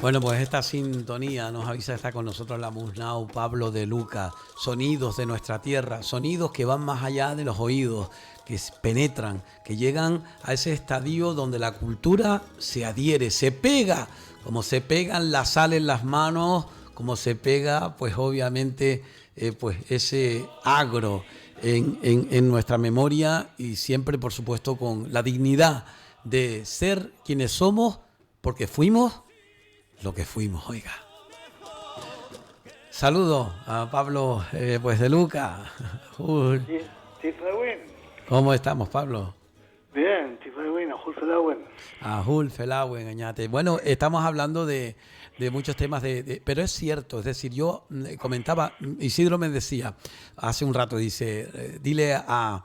Bueno, pues esta sintonía nos avisa, está con nosotros la Musnau Pablo de Luca. Sonidos de nuestra tierra, sonidos que van más allá de los oídos, que penetran, que llegan a ese estadio donde la cultura se adhiere, se pega, como se pegan la sal en las manos, como se pega, pues obviamente, pues ese agro en nuestra memoria y siempre, por supuesto, con la dignidad de ser quienes somos, porque fuimos lo que fuimos, oiga. Saludos a Pablo pues de Luca. Sí, Tifawen. ¿Cómo estamos, Pablo? Bien, Tifawen, Ajul Felawen. Ajul Felawen, Añate. Bueno, estamos hablando de muchos temas, pero es cierto, es decir, yo comentaba, Isidro me decía hace un rato, dice, dile a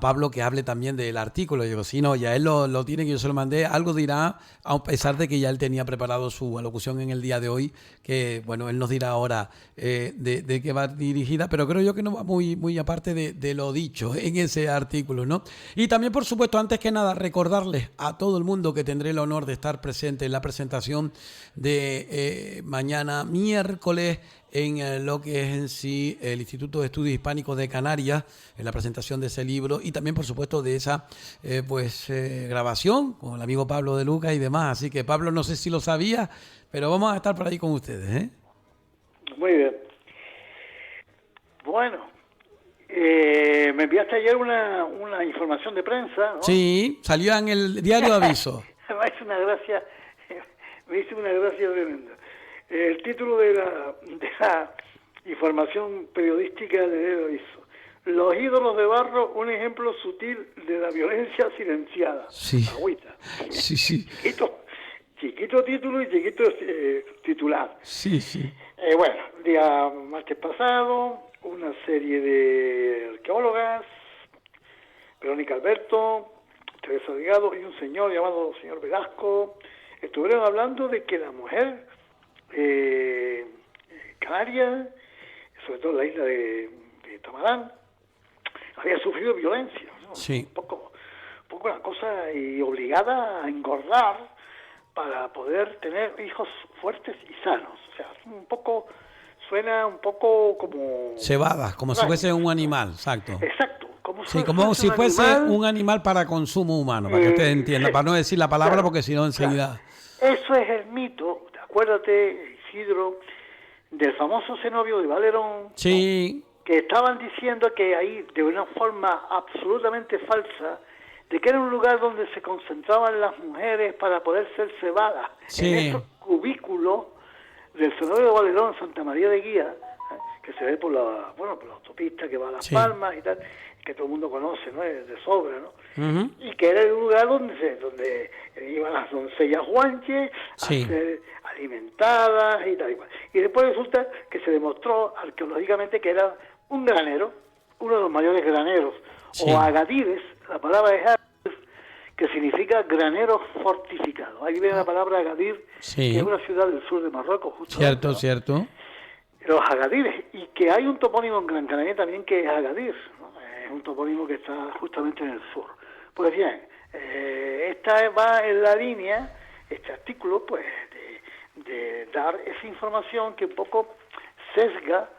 Pablo que hable también del artículo. Yo digo, sí, no, ya él lo tiene, que yo se lo mandé, algo dirá, a pesar de que ya él tenía preparado su alocución en el día de hoy, que bueno, él nos dirá ahora de qué va dirigida, pero creo yo que no va muy aparte de lo dicho en ese artículo, ¿no? Y también, por supuesto, antes que nada, recordarles a todo el mundo que tendré el honor de estar presente en la presentación de mañana miércoles en lo que es en sí el Instituto de Estudios Hispánicos de Canarias, en la presentación de ese libro y también, por supuesto, de esa grabación con el amigo Pablo de Luca y demás. Así que, Pablo, no sé si lo sabía, pero vamos a estar por ahí con ustedes, ¿eh? Muy bien. Bueno, me enviaste ayer una información de prensa, ¿no? Sí, salió en el diario Aviso. me hizo una gracia, me hizo una gracia tremenda. El título de la información periodística de diario Aviso: Los ídolos de barro, un ejemplo sutil de la violencia silenciada. Sí. Agüita. Sí. Chiquito título y chiquito titular. Sí. Bueno, día martes pasado, una serie de arqueólogas, Verónica Alberto, Teresa Delgado y un señor llamado señor Velasco, estuvieron hablando de que la mujer canaria, sobre todo en la isla de Tamarán, había sufrido violencia, ¿no? Sí. Un poco una cosa, y obligada a engordar para poder tener hijos fuertes y sanos. O sea, suena un poco como... Cebadas, como si fuese un animal, exacto. Exacto. Como si fuese un animal para consumo humano, para que usted entienda, para no decir la palabra, claro, porque si no enseguida... Claro. Eso es el mito, acuérdate, Isidro, del famoso cenobio de Valerón. Sí. Que estaban diciendo que ahí, de una forma absolutamente falsa, de que era un lugar donde se concentraban las mujeres para poder ser cebadas. Sí. En esos cubículos del cenobio de Valerón, Santa María de Guía, que se ve por la autopista que va a Las Palmas y tal, que todo el mundo conoce, ¿no? Es de sobra, ¿no? Uh-huh. Y que era el lugar donde iban las doncellas guanches a ser alimentadas y tal y cual. Y después resulta que se demostró arqueológicamente que era un granero, uno de los mayores graneros, o agadires, la palabra es árabe, que significa granero fortificado. Ahí viene la palabra Agadir, que es una ciudad del sur de Marruecos, justo. Cierto. Los agadires, y que hay un topónimo en Gran Canaria también que es Agadir, ¿no? Es un topónimo que está justamente en el sur. Pues bien, esta va en la línea, este artículo, pues, de dar esa información que un poco sesga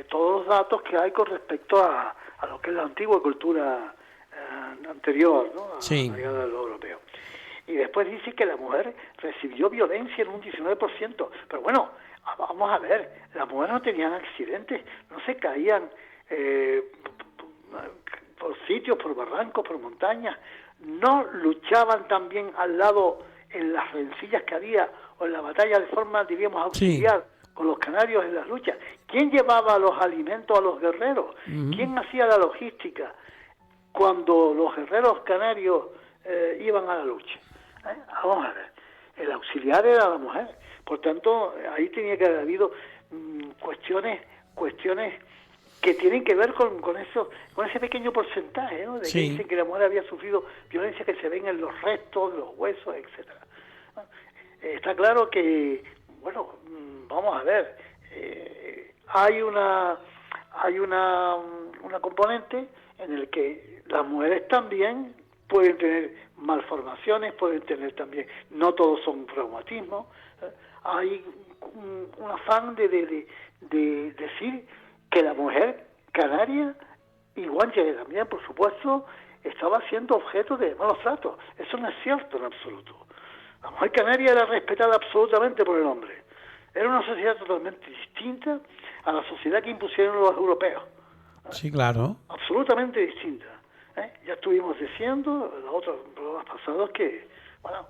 todos los datos que hay con respecto a lo que es la antigua cultura anterior, ¿no? A la llegada de los europeos. Y después dice que la mujer recibió violencia en un 19%. Pero bueno, vamos a ver, las mujeres no tenían accidentes, no se caían por sitios, por barrancos, por montañas, no luchaban también al lado en las rencillas que había o en la batalla de forma, diríamos, auxiliar con los canarios en las luchas. ¿Quién llevaba los alimentos a los guerreros? Uh-huh. ¿Quién hacía la logística cuando los guerreros canarios iban a la lucha? Vamos a ver, el auxiliar era la mujer. Por tanto, ahí tenía que haber habido cuestiones que tienen que ver con ese pequeño porcentaje, ¿no? De que dicen que la mujer había sufrido violencia que se ven en los restos, los huesos, etcétera. Está claro que, bueno, vamos a ver, hay una componente en el que las mujeres también pueden tener malformaciones, pueden tener también, no todos son traumatismos, hay un afán de decir que la mujer canaria, igual que también, por supuesto, estaba siendo objeto de malos tratos. Eso no es cierto en absoluto. La mujer canaria era respetada absolutamente por el hombre. Era una sociedad totalmente distinta a la sociedad que impusieron los europeos. Sí, claro. Absolutamente distinta. Ya estuvimos diciendo en los otros programas pasados que, bueno,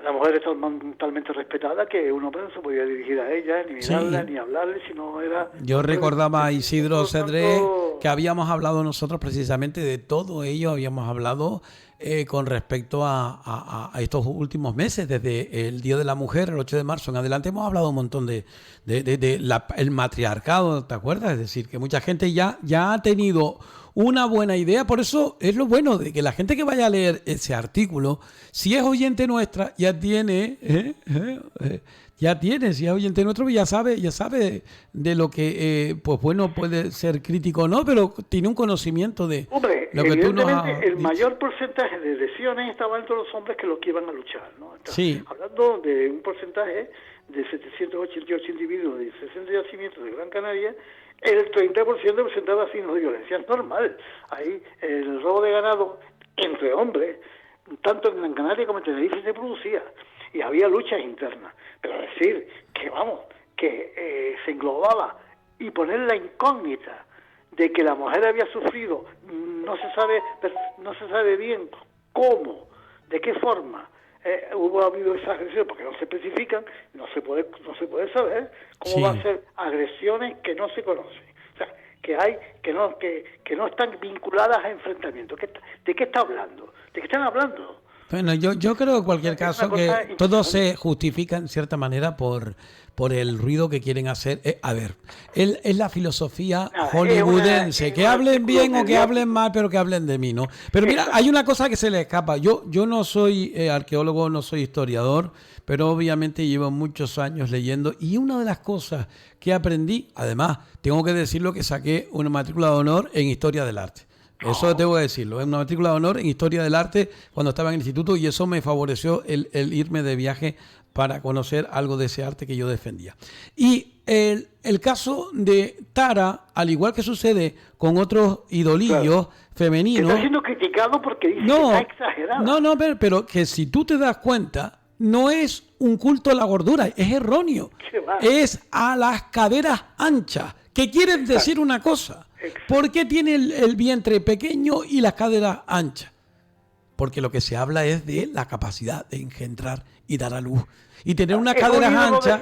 la mujer es totalmente respetada, que un hombre no se podía dirigir a ella, ni mirarla, ni hablarle, sino era... Yo recordaba a Isidro Cedré que habíamos hablado nosotros precisamente de todo ello, habíamos hablado con respecto a estos últimos meses, desde el Día de la Mujer, el 8 de marzo en adelante, hemos hablado un montón de el matriarcado, ¿te acuerdas? Es decir, que mucha gente ya ha tenido una buena idea. Por eso es lo bueno de que la gente que vaya a leer ese artículo, si es oyente nuestra, ya tiene, si es oyente nuestro, ya sabe de lo que, pues bueno, puede ser crítico o no, pero tiene un conocimiento de lo que tú nos has dicho. El mayor porcentaje de lesiones estaba entre los hombres que los que iban a luchar, ¿no? Hablando de un porcentaje de 788 individuos de 60 yacimientos de Gran Canaria, el 30% presentaba signos de violencia. Es normal. Ahí el robo de ganado entre hombres, tanto en Gran Canaria como en Tenerife, se producía. Y había luchas internas. Pero decir que se englobaba y poner la incógnita de que la mujer había sufrido, no se sabe bien cómo, de qué forma hubo habido esas agresiones, porque no se especifican, no se puede saber cómo va a ser agresiones que no se conocen, o sea, que no están vinculadas a enfrentamientos. ¿De qué está hablando? ¿De qué están hablando? Bueno, yo creo en cualquier caso que todo se justifica en cierta manera por el ruido que quieren hacer. A ver, es la filosofía hollywoodense, que hablen bien o que hablen mal, pero que hablen de mí, ¿no? Pero mira, hay una cosa que se le escapa. Yo no soy arqueólogo, no soy historiador, pero obviamente llevo muchos años leyendo, y una de las cosas que aprendí, además, tengo que decirlo, que saqué una matrícula de honor en Historia del Arte. Eso tengo que decirlo, es una matrícula de honor en Historia del Arte cuando estaba en el instituto, y eso me favoreció el irme de viaje para conocer algo de ese arte que yo defendía. Y el caso de Tara, al igual que sucede con otros idolillos femeninos... Está siendo criticado porque dice que está exagerado. No, pero que si tú te das cuenta, no es un culto a la gordura, es erróneo. Es a las caderas anchas, que quieren decir una cosa. ¿Por qué tiene el vientre pequeño y las caderas anchas? Porque lo que se habla es de la capacidad de engendrar y dar a luz. Y tener unas caderas anchas.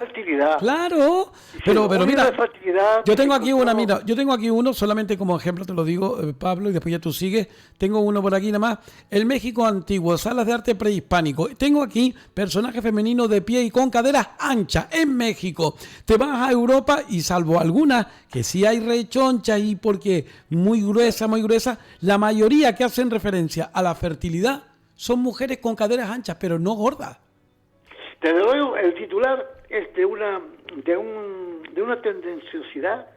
Claro, pero mira, yo tengo aquí uno, solamente como ejemplo te lo digo, Pablo, y después ya tú sigues. Tengo uno por aquí nada más. El México antiguo, salas de arte prehispánico. Tengo aquí personaje femenino de pie y con caderas anchas en México. Te vas a Europa y salvo algunas que sí hay rechonchas y porque muy gruesa, la mayoría que hacen referencia a la fertilidad son mujeres con caderas anchas, pero no gordas. Desde luego, el titular es de una tendenciosidad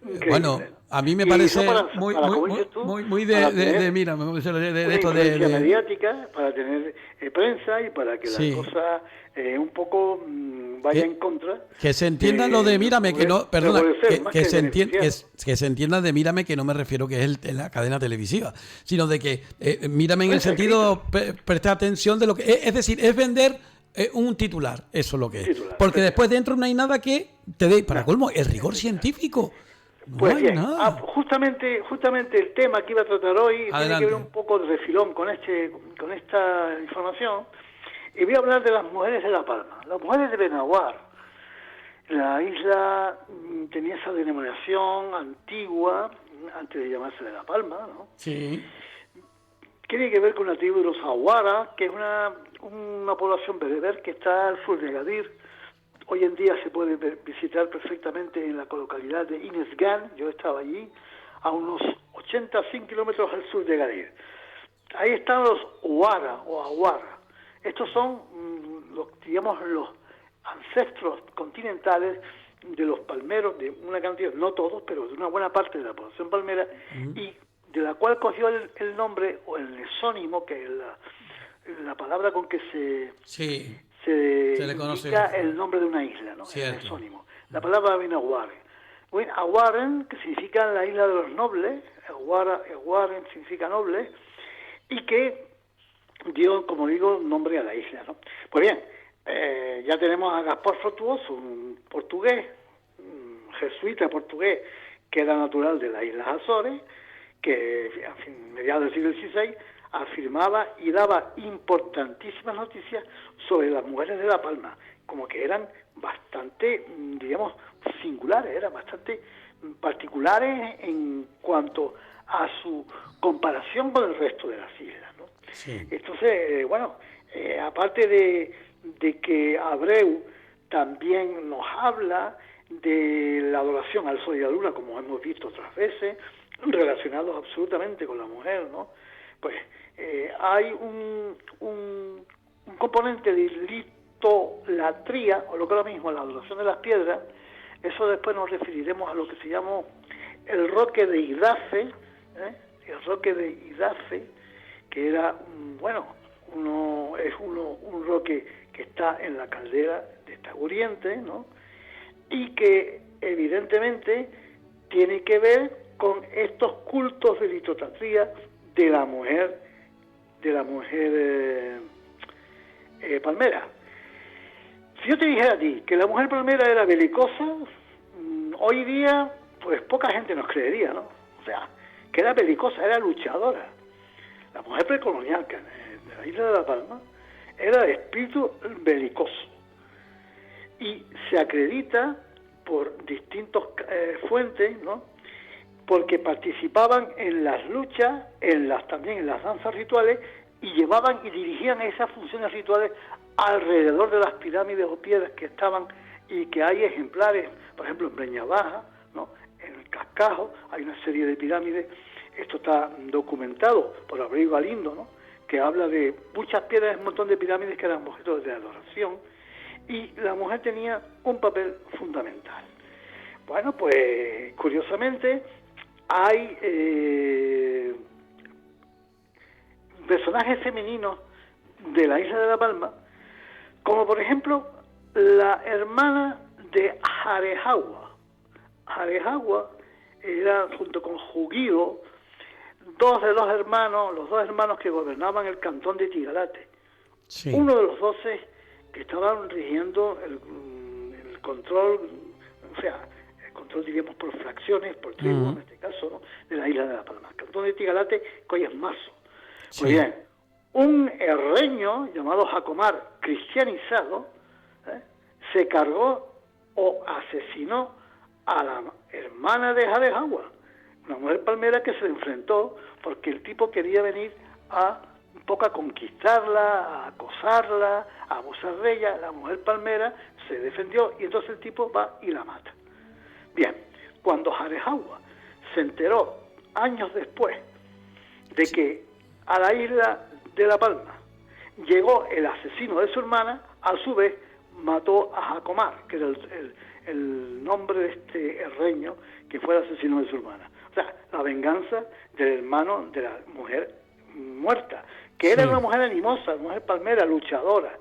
increíble. Bueno, a mí me parece muy de mediática, para tener prensa y para que la cosa un poco vaya en contra. Que se entienda lo de mírame, que no, perdona, que se entienda de mírame, que no me refiero que es la cadena televisiva, sino de que mírame en el sentido, presta atención de lo que es decir, es vender un titular, eso es lo que es. Porque después dentro no hay nada que te dé, para colmo, el rigor científico. Pues bien, justamente el tema que iba a tratar hoy tiene que ver un poco de refilón con esta información, y voy a hablar de las mujeres de La Palma. Las mujeres de Benaguar. La isla tenía esa denominación antigua, antes de llamarse de La Palma, ¿no? Sí. Tiene que ver con la tribu de los Aguara, que es una población bereber que está al sur de Agadir. Hoy en día se puede visitar perfectamente en la localidad de Inesgan. Yo estaba allí, a unos 100 kilómetros al sur de Agadir. Ahí están los Huara o Aguara. Estos son los ancestros continentales de los palmeros, de una cantidad, no todos, pero de una buena parte de la población palmera, y de la cual cogió el nombre o el exónimo, que es la palabra con que se se le conoce indica el nombre de una isla, ¿no? Cierto. El mesónimo. La palabra Awaren. Awaren, que significa la isla de los nobles, Awaren significa noble, y que dio, como digo, nombre a la isla, ¿no? Pues bien, ya tenemos a Gaspar Frutuoso, un portugués, un jesuita portugués, que era natural de las Islas Azores, que a mediados del siglo XVI afirmaba y daba importantísimas noticias sobre las mujeres de La Palma, como que eran bastante, digamos, singulares, eran bastante particulares en cuanto a su comparación con el resto de las islas, ¿no? Sí. Entonces, aparte de que Abreu también nos habla de la adoración al sol y a la luna, como hemos visto otras veces, relacionados absolutamente con la mujer, ¿no? Pues hay un componente de litolatría, o lo que es lo mismo, la adoración de las piedras. Eso después nos referiremos a lo que se llamó el roque de Idafe, el roque de Idafe, que era, un roque que está en la caldera de Taguriente, ¿no? Y que evidentemente tiene que ver con estos cultos de litolatría de la mujer palmera. Si yo te dijera a ti que la mujer palmera era belicosa, hoy día pues poca gente nos creería, ¿no? O sea, que era belicosa, era luchadora. La mujer precolonial de la isla de La Palma era de espíritu belicoso. Y se acredita por distintas fuentes, ¿no? Porque participaban en las luchas, también en las danzas rituales, y llevaban y dirigían esas funciones rituales alrededor de las pirámides o piedras que estaban, y que hay ejemplares, por ejemplo en Breña Baja, ¿no? En el Cascajo hay una serie de pirámides. Esto está documentado por Abreu Galindo, ¿no? Que habla de muchas piedras, un montón de pirámides que eran objetos de adoración, y la mujer tenía un papel fundamental. Bueno, pues curiosamente hay personajes femeninos de la isla de La Palma, como por ejemplo la hermana de Jarejagua. Jarejagua era, junto con Jugío, los dos hermanos que gobernaban el cantón de Tigalate. Sí. Uno de los 12 que estaban rigiendo el control, o sea, el control, diríamos, por fracciones, por tribus, en este caso, ¿no? De la isla de La Palma. El cantón de Tigalate, que hoy es Mazo. Sí. Muy bien, un herreño llamado Jacomar, cristianizado, se cargó o asesinó a la hermana de Jarejagua, una mujer palmera que se le enfrentó porque el tipo quería venir un poco a conquistarla, a acosarla, a abusar de ella. La mujer palmera se defendió y entonces el tipo va y la mata. Bien, cuando Jarejagua se enteró años después de que a la isla de La Palma llegó el asesino de su hermana, a su vez mató a Jacomar, que era el nombre de este herreño que fue el asesino de su hermana. O sea, la venganza del hermano de la mujer muerta, que era una mujer animosa, una mujer palmera, luchadora,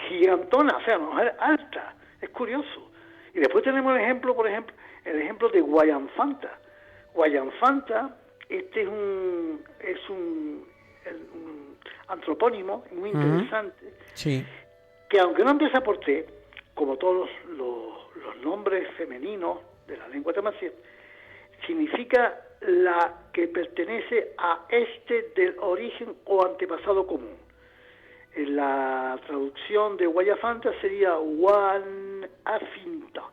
gigantona, o sea, una mujer alta. Es curioso. Y después tenemos el ejemplo de Guayanfanta. Guayanfanta, este es un antropónimo muy interesante, que aunque no empieza por T, como todos los nombres femeninos de la lengua tamasí, significa la que pertenece a del origen o antepasado común. En la traducción de Guayafanta sería Wan Afinta.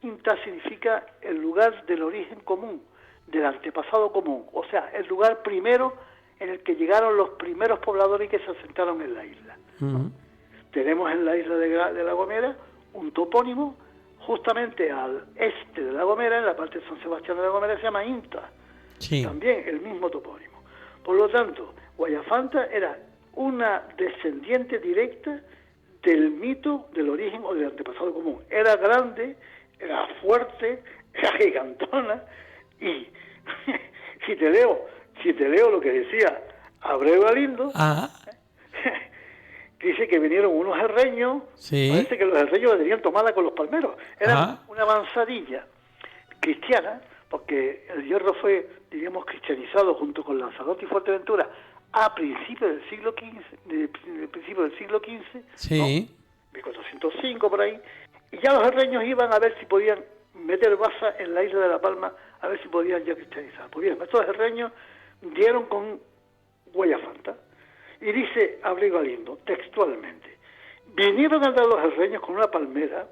Inta significa el lugar del origen común, del antepasado común, o sea, el lugar primero en el que llegaron los primeros pobladores que se asentaron en la isla. Tenemos en la isla de La Gomera un topónimo justamente al este de La Gomera, en la parte de San Sebastián de La Gomera, se llama Inta. También el mismo topónimo. Por lo tanto, Guayafanta era una descendiente directa del mito del origen o del antepasado común. Era grande, era fuerte, era gigantona, y si te leo lo que decía Abreu Galindo, dice que vinieron unos herreños, Sí. parece que los herreños la tenían tomada con los palmeros. Era Ajá. una avanzadilla cristiana, porque el Hierro fue, diríamos, cristianizado junto con Lanzarote y Fuerteventura a principios del siglo XV, principios del siglo XV, Sí. ¿no? 1405 por ahí, y ya los herreños iban a ver si podían meter baza en la isla de La Palma, a ver si podían ya cristianizar. Pues bien, estos herreños dieron con Guayafanta, y dice Abril Galindo, textualmente, vinieron a dar los herreños con una palmera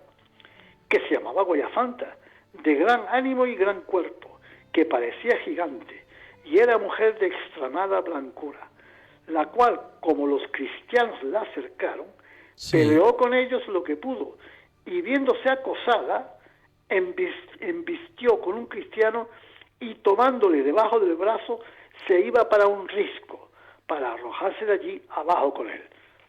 que se llamaba Guayafanta, de gran ánimo y gran cuerpo, que parecía gigante, y era mujer de extremada blancura, la cual, como los cristianos la acercaron, Sí. peleó con ellos lo que pudo, y viéndose acosada, embistió con un cristiano y tomándole debajo del brazo, se iba para un risco, para arrojarse de allí abajo con él.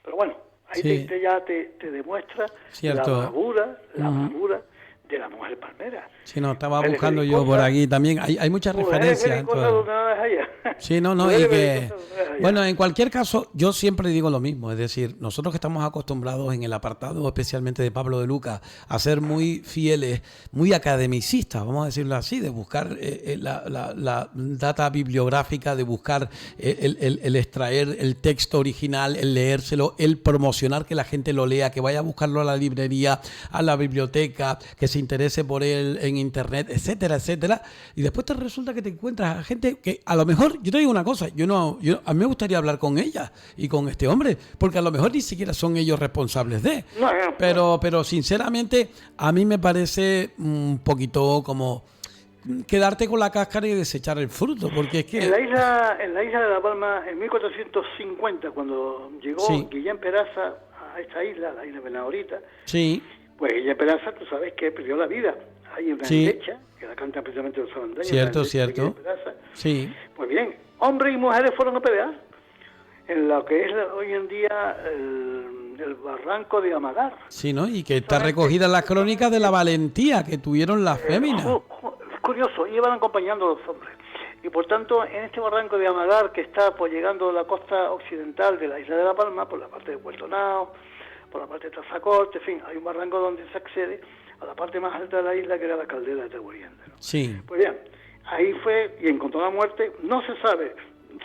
Pero bueno, ahí Sí. ya te demuestra Cierto. la bravura de la mujer palmera. Sí, no, estaba Mujeres buscando yo por belicosas, aquí también. Hay muchas mujeres referencias. belicosas Entonces. donde nada es allá. Sí, no, y Mujeres que... belicosas donde nada es allá. Bueno, en cualquier caso, yo siempre digo lo mismo. Es decir, nosotros que estamos acostumbrados en el apartado, especialmente de Pablo de Lucas, a ser muy fieles, muy academicistas, vamos a decirlo así, de buscar la data bibliográfica, de buscar el extraer el texto original, el leérselo, el promocionar que la gente lo lea, que vaya a buscarlo a la librería, a la biblioteca, que se interese por él en internet, etcétera, etcétera. Y después te resulta que te encuentras a gente que a lo mejor, yo te digo una cosa, a mí me gustaría hablar con ella y con este hombre, porque a lo mejor ni siquiera son ellos responsables de. Pero sinceramente a mí me parece un poquito como quedarte con la cáscara y desechar el fruto, porque es que... En la isla de La Palma, en 1450, cuando llegó Sí. Guillén Peraza a esta isla, la isla Benahorita, Sí, pues Guillén Peraza, tú sabes que perdió la vida. Hay una Sí. endecha, que la cantan precisamente los sabandeños. Cierto, la endecha de cierto. Guillén Peraza. sí, Pues bien, hombres y mujeres fueron a pelear en lo que es hoy en día el barranco de Amagar. sí, ¿no? Y que está recogida en las crónicas de la valentía que tuvieron las féminas. Es curioso, iban acompañando a los hombres. Y por tanto, en este barranco de Amagar, que está pues llegando a la costa occidental de la isla de La Palma, por la parte de Puerto Nao, por la parte de Tazacorte, en fin, hay un barranco donde se accede a la parte más alta de la isla, que era la caldera de Teguariende, ¿no? Sí, Pues bien, ahí fue y encontró la muerte, no se sabe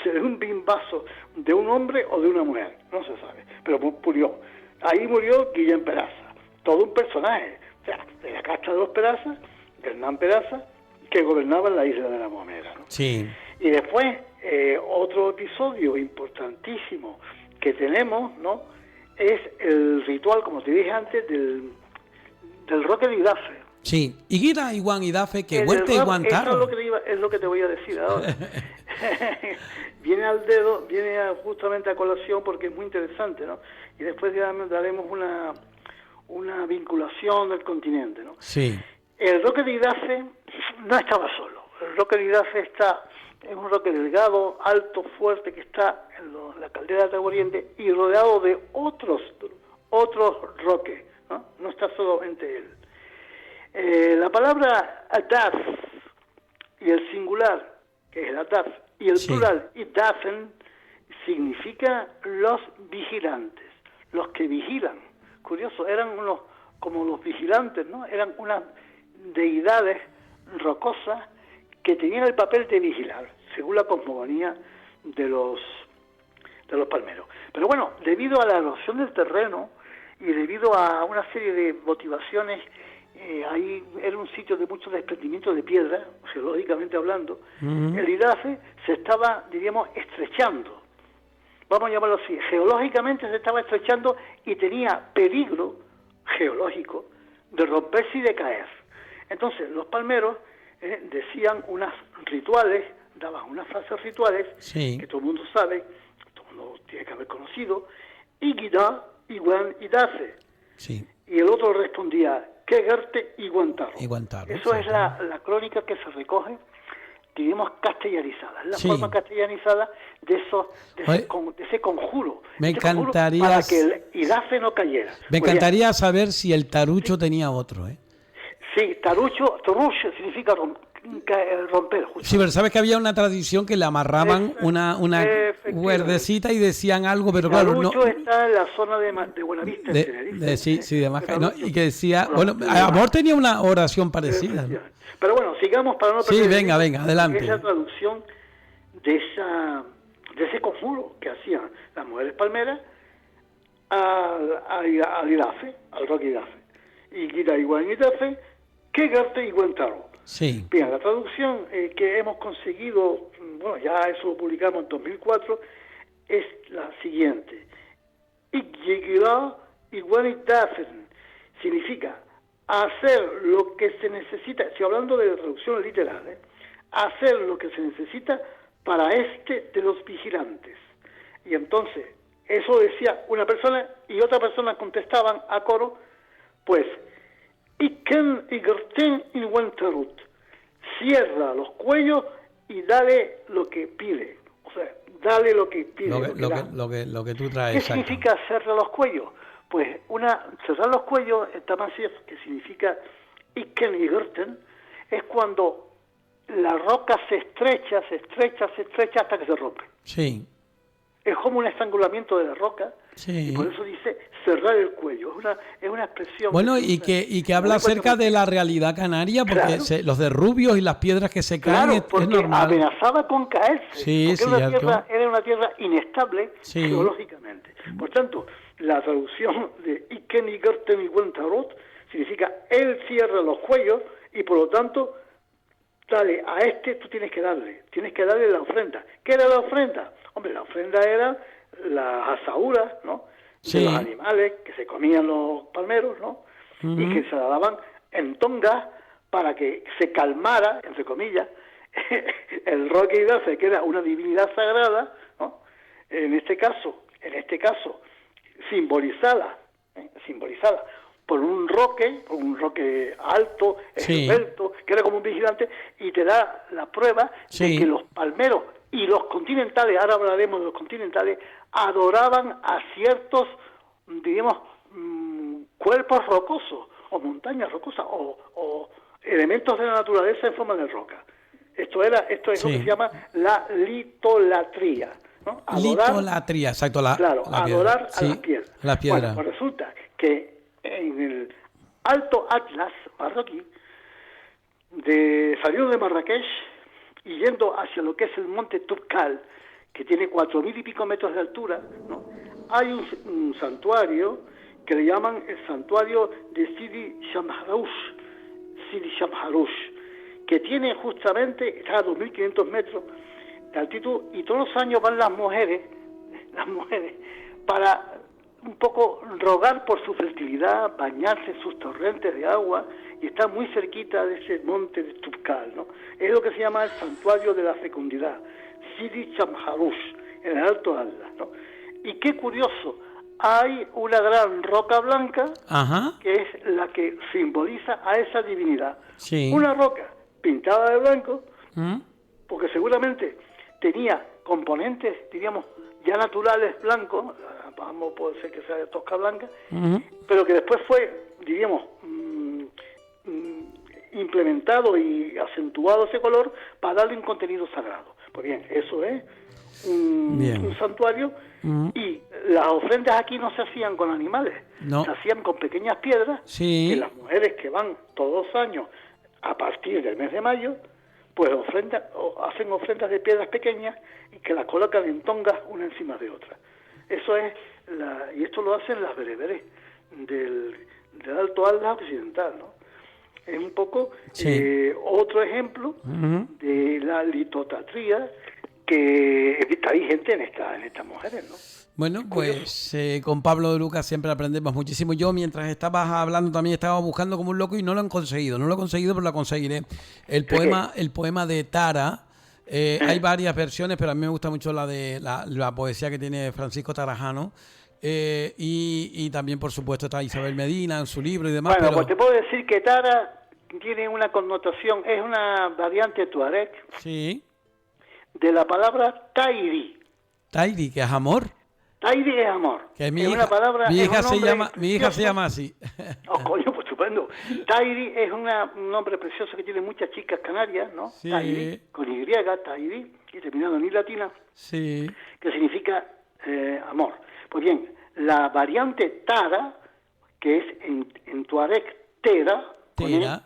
si es un bimbazo de un hombre o de una mujer, no se sabe, pero murió. Ahí murió Guillén Peraza, todo un personaje, o sea, de la casta de los Perazas, de Hernán Peraza, que gobernaba la isla de La Gomera, ¿no? sí, Y después, otro episodio importantísimo que tenemos, ¿no?, es el ritual, como te dije antes, del Roque de Idafe. sí. Y Guida, Iguán y Dafe, que En Huerta y eso Guantaro. es lo que te voy a decir ahora. Viene al dedo, justamente a colación porque es muy interesante, ¿no? Y después daremos una vinculación del continente, ¿no? Sí, El Roque de Idafe no estaba solo. El Roque de Idafe es un roque delgado, alto, fuerte, que está en la caldera de Teguariende y rodeado de otros roques, ¿no? No está solamente él. La palabra Adaf y el singular, que es el Adaf, y el Sí. plural, Idafen, significa los vigilantes, los que vigilan. Curioso, eran como los vigilantes, ¿no? Eran unas deidades rocosas que tenían el papel de vigilar, según la cosmogonía de los palmeros. Pero bueno, debido a la erosión del terreno y debido a una serie de motivaciones, ahí era un sitio de mucho desprendimiento de piedra, geológicamente hablando. El Idafe se estaba, diríamos, estrechando. Vamos a llamarlo así, geológicamente se estaba estrechando y tenía peligro geológico de romperse y de caer. Entonces los palmeros decían unas rituales, daban unas frases rituales, sí, que todo el mundo sabe, todo el mundo tiene que haber conocido, Iguida, Iguan, Idafe. sí. Y el otro respondía, Quegerte y Guantaro. Y Guantaro, Eso es exacto. la crónica que se recoge, diríamos, castellanizada. Es la Sí. forma castellanizada de Oye, ese conjuro. me Ese conjuro encantaría- para que el Idafe no cayera. Me Pues encantaría saber si el tarucho tenía otro, ¿eh? sí, tarucho significa romper. Sí, pero sabes que había una tradición que le amarraban una cuerdecita y decían algo, pero claro, no. Está en la zona de Buenavista, en Tenerife. Sí, de Majaén, ¿no? Y que decía, bueno, Amor tenía una oración parecida, ¿no? Pero bueno, sigamos para no perder. Sí, venga, adelante. Esa traducción de ese conjuro que hacían las mujeres palmeras al Irafe, al rock Irafe. Y Gira igual Irafe, que Garte igual Taro. Sí. Bien, la traducción que hemos conseguido, bueno, ya eso lo publicamos en 2004, es la siguiente. Igira igual Irafe significa hacer lo que se necesita, estoy hablando de la traducción literal, hacer lo que se necesita para de los vigilantes. Y entonces, eso decía una persona y otra persona contestaban a coro, pues, Iken Igerten Inwentarut, cierra los cuellos y dale lo que pide. O sea, dale lo que pide. Lo que tú traes. ¿Qué significa cerrar los cuellos? Pues cerrar los cuellos, Tamasir, que significa Iken Igerten, es cuando la roca se estrecha hasta que se rompe. Sí. Es como un estrangulamiento de la roca. Sí. Y por eso dice cerrar el cuello. Es una expresión. Bueno, y que habla acerca de la realidad canaria, porque claro, los derrubios y las piedras que se caen es normal. Amenazaba con caerse. Sí, porque era una tierra inestable geológicamente. Por tanto, la traducción de Iken Igerten Iguentarot significa él cierra los cuellos y por lo tanto dale a tú tienes que darle la ofrenda. ¿Qué era la ofrenda? Hombre, la ofrenda era las asaúras, ¿no? Sí. De los animales que se comían los palmeros, ¿no? Uh-huh. Y que se la daban en tongas para que se calmara, entre comillas, el Roque Idafe, que era una divinidad sagrada, ¿no? En este caso, simbolizada por un roque alto, esbelto, que era como un vigilante, y te da la prueba de que los palmeros y los continentales, ahora hablaremos de los continentales, adoraban a ciertos, digamos, cuerpos rocosos, o montañas rocosas, o elementos de la naturaleza en forma de roca. Esto es lo que se llama la litolatría, ¿no? Litolatría, exacto. Adorar a las piedras. La piedra. Bueno, pues resulta que en el Alto Atlas marroquí, saliendo de Marrakech y yendo hacia lo que es el monte Toubkal, que tiene 4.000 y pico metros de altura, ¿no? Hay un santuario que le llaman el santuario de Sidi Shamharoush, que tiene justamente, está a 2.500 metros de altitud, y todos los años van las mujeres para un poco rogar por su fertilidad, bañarse en sus torrentes de agua, y está muy cerquita de ese monte de Toubkal, ¿no? Es lo que se llama el santuario de la fecundidad, Sidi Shamharoush, en el Alto Atlas, ¿no? Y qué curioso, hay una gran roca blanca, ajá, que es la que simboliza a esa divinidad. Sí. Una roca pintada de blanco, porque seguramente tenía componentes, diríamos, ya naturales blancos, puede ser que sea de tosca blanca, pero que después fue, diríamos, implementado y acentuado ese color para darle un contenido sagrado. Pues bien, eso es un santuario, y las ofrendas aquí no se hacían con animales, se hacían con pequeñas piedras, que las mujeres que van todos los años a partir del mes de mayo, pues hacen ofrendas de piedras pequeñas y que las colocan en tongas una encima de otra. Eso es, y esto lo hacen las bereberes del Alto Atlas occidental, ¿no? Es un poco otro ejemplo de la litolatría que está vigente en estas mujeres, ¿no? Bueno, pues con Pablo de Lucas siempre aprendemos muchísimo. Yo, mientras estabas hablando, también estaba buscando como un loco y no lo he conseguido, pero lo conseguiré. El poema de Tara. Hay varias versiones, pero a mí me gusta mucho la de la poesía que tiene Francisco Tarajano. Y también, por supuesto, está Isabel Medina en su libro y demás. Bueno, pues te puedo decir que Tara tiene una connotación, es una variante tuareg de la palabra Tairi. Tairi, que es amor. Tairi es amor. Que es una palabra. Mi hija se llama así. Oh, coño, pues estupendo. Tairi es un nombre precioso que tiene muchas chicas canarias, ¿no? Sí. Tairi, con Y, Tairi, y terminado en I latina, Sí. que significa amor. Pues bien, la variante Tara, que es en tuareg Tera,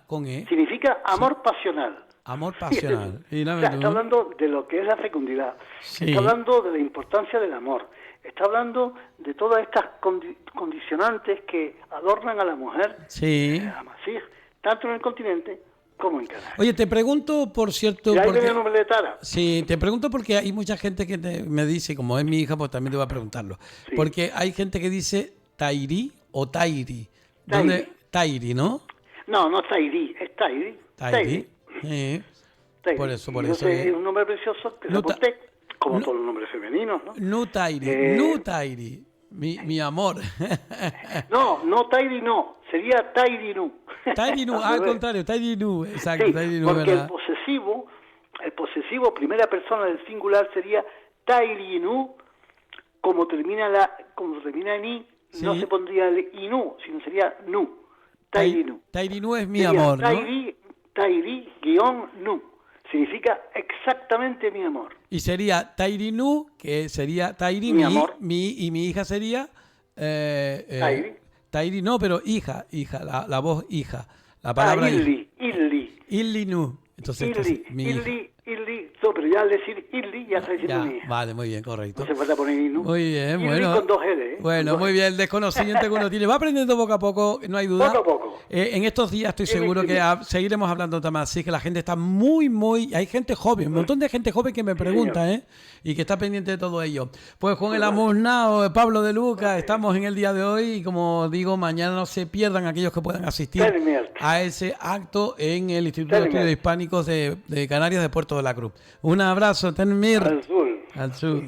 Con E. significa amor pasional. Amor pasional. Y O sea, está hablando de lo que es la fecundidad, Sí. está hablando de la importancia del amor, está hablando de todas estas condicionantes que adornan a la mujer, Sí. así, tanto en el continente como en Canarias. Oye, te pregunto, por cierto, Y ahí porque... viene el nombre de Tara. Sí, te pregunto porque hay mucha gente que me dice, como es mi hija, pues también te voy a preguntarlo. Sí. Porque hay gente que dice Tairi o Tairi. ¿Dónde? Tairi, ¿no? No, no Tairi, es Tairi. Tairi. Tairi. Por eso. Entonces, es un nombre precioso que No se aporté, como no- todos los nombres femeninos, ¿no? No Tairi, no Tairi. Mi amor. No Tairi no, sería Tairinu. Tairi nu, al contrario, Tairi nu. Exacto, Sí, Tairi nu, porque ¿verdad? el posesivo, primera persona del singular sería Tairinu, como termina en i, no Sí. se pondría el inu, sino sería nu. Tairinu. Tairi nu es mi Sería amor, ¿no? Tairi-nu. Significa exactamente mi amor. Y sería Tairi nu, que sería Tairi, Mi amor. y mi hija sería... Tairi. Tairi no, pero hija, la voz hija. La palabra hija. Illi. Illi nu. Entonces, mi hija. Illi. No, pero ya al decir Illi ya está diciendo Ya, mi hija. vale, muy bien, correcto. No se falta poner inu. Muy bien, Illi bueno. con dos L, ¿eh? Bueno, Con dos muy L. bien, el desconocimiento que uno tiene. Va aprendiendo poco a poco, no hay duda. Poco a poco. En estos días estoy seguro que seguiremos hablando también así, que la gente está muy... Hay gente joven, un montón de gente joven que me pregunta, ¿eh? Y que está pendiente de todo ello. Pues con el amusnao de Pablo de Luca estamos en el día de hoy y como digo, mañana no se pierdan aquellos que puedan asistir a ese acto en el Instituto de Estudios Hispánicos de Canarias de Puerto de la Cruz. Un abrazo, Tenmir. Al sur. Al sur.